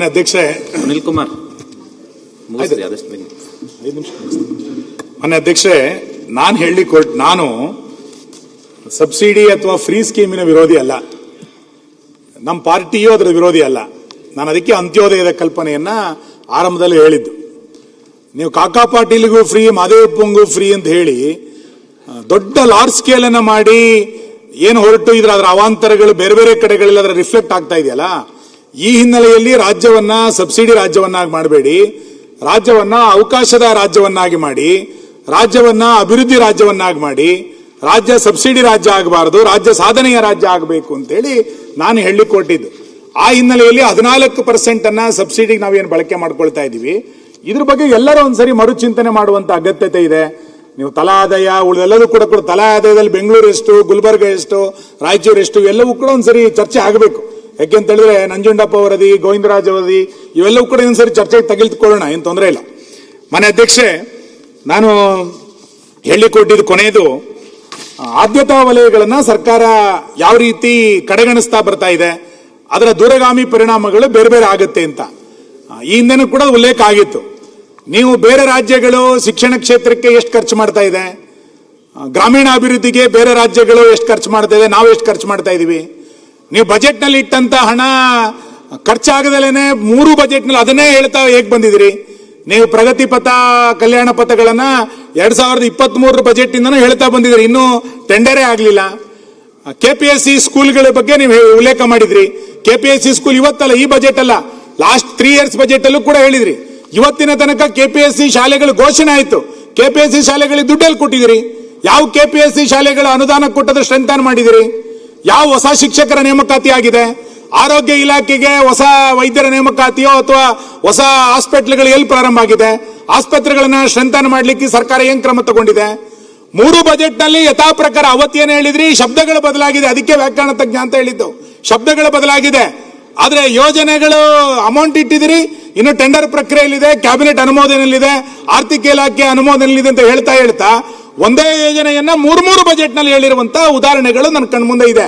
ಅಧ್ಯಕ್ಷೆ ಅನಿಲ್ ಕುಮಾರ್ ಮಾನ್ಯ ಅಧ್ಯಕ್ಷೆ, ನಾನು ಸಬ್ಸಿಡಿ ಅಥವಾ ಫ್ರೀ ಸ್ಕೀಮಿನ ವಿರೋಧಿ ಅಲ್ಲ. ನಮ್ಮ ಪಾರ್ಟಿಯೂ ಅದರ ವಿರೋಧಿ ಅಲ್ಲ. ನಾನು ಅದಕ್ಕೆ ಅಂತ್ಯೋದಯದ ಕಲ್ಪನೆಯನ್ನ ಆರಂಭದಲ್ಲಿ ಹೇಳಿದ್ದು. ನೀವು ಕಾಕಾ ಪಾಟೀಲ್ಗೂ ಫ್ರೀ, ಮಾದೇವಪ್ಪಂಗೂ ಫ್ರೀ ಅಂತ ಹೇಳಿ ದೊಡ್ಡ ಲಾರ್ಜ್ ಸ್ಕೇಲ್ ಅನ್ನ ಮಾಡಿ ಏನು ಹೊರಟು ಇದ್ರ ಅದರ ಅವಾಂತರಗಳು ಬೇರೆ ಬೇರೆ ಕಡೆಗಳಲ್ಲಿ ಅದರ ರಿಫ್ಲೆಕ್ಟ್ ಆಗ್ತಾ ಇದೆಯಲ್ಲ. ಈ ಹಿನ್ನೆಲೆಯಲ್ಲಿ ರಾಜ್ಯವನ್ನ ಸಬ್ಸಿಡಿ ರಾಜ್ಯವನ್ನಾಗಿ ಮಾಡಬೇಡಿ, ರಾಜ್ಯವನ್ನ ಅವಕಾಶದ ರಾಜ್ಯವನ್ನಾಗಿ ಮಾಡಿ, ರಾಜ್ಯವನ್ನ ಅಭಿವೃದ್ಧಿ ರಾಜ್ಯವನ್ನಾಗಿ ಮಾಡಿ, ರಾಜ್ಯ ಸಬ್ಸಿಡಿ ರಾಜ್ಯ ಆಗಬಾರದು, ರಾಜ್ಯ ಸಾಧನೆಯ ರಾಜ್ಯ ಆಗಬೇಕು ಅಂತೇಳಿ ನಾನು ಹೇಳಲಿಕ್ಕೆ ಕೊಟ್ಟಿದ್ದು. ಆ ಹಿನ್ನೆಲೆಯಲ್ಲಿ 14% ಅನ್ನ ಸಬ್ಸಿಡಿಗೆ ನಾವೇನು ಬಳಕೆ ಮಾಡ್ಕೊಳ್ತಾ ಇದ್ದೀವಿ, ಇದ್ರ ಬಗ್ಗೆ ಎಲ್ಲರೂ ಒಂದ್ಸರಿ ಮರುಚಿಂತನೆ ಮಾಡುವಂತ ಅಗತ್ಯತೆ ಇದೆ. ನೀವು ತಲಾ ಆದಾಯ ಉಳಿದೆಲ್ಲದೂ ಕೂಡ ತಲಾ ಆದಾಯದಲ್ಲಿ ಬೆಂಗಳೂರು ಎಷ್ಟು, ಗುಲ್ಬರ್ಗ ಎಷ್ಟು, ರಾಯಚೂರು ಎಷ್ಟು, ಎಲ್ಲವೂ ಕೂಡ ಒಂದ್ಸರಿ ಚರ್ಚೆ ಆಗಬೇಕು. ಯಾಕೆಂತ ಹೇಳಿದ್ರೆ ನಂಜುಂಡಪ್ಪ ವರದಿ, ಗೋವಿಂದರಾಜ್ ವರದಿ ಇವೆಲ್ಲವೂ ಕೂಡ ಒಂದ್ಸರಿ ಚರ್ಚೆಗೆ ತೆಗೆದುಕೊಳ್ಳೋಣ, ಏನು ತೊಂದರೆ ಇಲ್ಲ. ಮಾನ್ಯ ಅಧ್ಯಕ್ಷೆ, ನಾನು ಹೇಳಿಕೊಟ್ಟಿದ್ದು ಕೊನೆಯದು, ಆದ್ಯತಾ ವಲಯಗಳನ್ನ ಸರ್ಕಾರ ಯಾವ ರೀತಿ ಕಡೆಗಣಿಸ್ತಾ ಬರ್ತಾ ಇದೆ, ಅದರ ದೂರಗಾಮಿ ಪರಿಣಾಮಗಳು ಬೇರೆ ಬೇರೆ ಆಗುತ್ತೆ ಅಂತ ಈ ಹಿಂದೆನೂ ಕೂಡ ಉಲ್ಲೇಖ ಆಗಿತ್ತು. ನೀವು ಬೇರೆ ರಾಜ್ಯಗಳು ಶಿಕ್ಷಣ ಕ್ಷೇತ್ರಕ್ಕೆ ಎಷ್ಟು ಖರ್ಚು ಮಾಡ್ತಾ ಇದೆ, ಗ್ರಾಮೀಣ ಅಭಿವೃದ್ಧಿಗೆ ಬೇರೆ ರಾಜ್ಯಗಳು ಎಷ್ಟು ಖರ್ಚು ಮಾಡ್ತಾ ಇದೆ, ನಾವು ಎಷ್ಟು ಖರ್ಚು ಮಾಡ್ತಾ ಇದೀವಿ. ನೀವು ಬಜೆಟ್ ನಲ್ಲಿ ಇಟ್ಟಂತ ಹಣ ಖರ್ಚಾಗದಲೇನೆ 3 ಬಜೆಟ್ ನಲ್ಲಿ ಅದನ್ನೇ ಹೇಳ್ತಾ ಹೇಗೆ ಬಂದಿದ್ದೀರಿ. ನೀವು ಪ್ರಗತಿ ಪಥ, ಕಲ್ಯಾಣ ಪಥಗಳನ್ನ 2023 ಬಜೆಟ್ ಇಂದನೂ ಹೇಳ್ತಾ ಬಂದಿದ್ರಿ, ಇನ್ನೂ ಟೆಂಡರೇ ಆಗ್ಲಿಲ್ಲ. KPSC ಸ್ಕೂಲ್ಗಳ ಬಗ್ಗೆ ನೀವು ಉಲ್ಲೇಖ ಮಾಡಿದ್ರಿ. KPSC ಸ್ಕೂಲ್ ಇವತ್ತಲ್ಲ, ಈ ಬಜೆಟ್ ಅಲ್ಲ, ಲಾಸ್ಟ್ 3 ಇಯರ್ಸ್ ಬಜೆಟ್ ಅಲ್ಲೂ ಕೂಡ ಹೇಳಿದ್ರಿ. ಇವತ್ತಿನ ತನಕ KPSC ಶಾಲೆಗಳು ಘೋಷಣೆ ಆಯ್ತು, KPSC ಶಾಲೆಗಳಿಗೆ ದುಡ್ಡಲ್ಲಿ ಕೊಟ್ಟಿದ್ದೀರಿ. ಯಾವ KPSC ಶಾಲೆಗಳ ಅನುದಾನ ಕೊಟ್ಟದ ಸ್ಟ್ರೆಂಥನ್ ಮಾಡಿದಿರಿ? ಯಾವ ಹೊಸ ಶಿಕ್ಷಕರ ನೇಮಕಾತಿ ಆಗಿದೆ? ಆರೋಗ್ಯ ಇಲಾಖೆಗೆ ಹೊಸ ವೈದ್ಯರ ನೇಮಕಾತಿಯೋ ಅಥವಾ ಹೊಸ ಹಾಸ್ಪಿಟಲ್ಗಳು ಎಲ್ಲಿ ಪ್ರಾರಂಭ ಆಗಿದೆ? ಆಸ್ಪತ್ರೆಗಳನ್ನ ಸ್ಟ್ರೆಂಥನ್ ಮಾಡ್ಲಿಕ್ಕೆ ಸರ್ಕಾರ ಏನ್ ಕ್ರಮ ತಗೊಂಡಿದೆ? 3 ಬಜೆಟ್ ನಲ್ಲಿ ಯಥಾ ಪ್ರಕಾರ ಅವತ್ತೇನು ಹೇಳಿದ್ರಿ, ಶಬ್ದಗಳು ಬದಲಾಗಿದೆ, ಅದಕ್ಕೆ ವ್ಯಾಕರಣ ತಜ್ಞ ಅಂತ ಹೇಳಿದ್ದು. ಶಬ್ದಗಳು ಬದಲಾಗಿದೆ, ಆದ್ರೆ ಯೋಜನೆಗಳು ಅಮೌಂಟ್ ಇಟ್ಟಿದಿರಿ, ಇನ್ನು ಟೆಂಡರ್ ಪ್ರಕ್ರಿಯೆಯಲ್ಲಿದೆ, ಕ್ಯಾಬಿನೆಟ್ ಅನುಮೋದನೆಯಲ್ಲಿದೆ, ಆರ್ಥಿಕ ಇಲಾಖೆ ಅನುಮೋದನೆಯಲ್ಲಿದೆ ಅಂತ ಹೇಳ್ತಾ ಒಂದೇ ಯೋಜನೆಯನ್ನ 3 ಬಜೆಟ್ ನಲ್ಲಿ ಹೇಳಿರುವಂತಹ ಉದಾಹರಣೆಗಳು ನನ್ನ ಕಣ್ಮುಂದೆ ಇದೆ.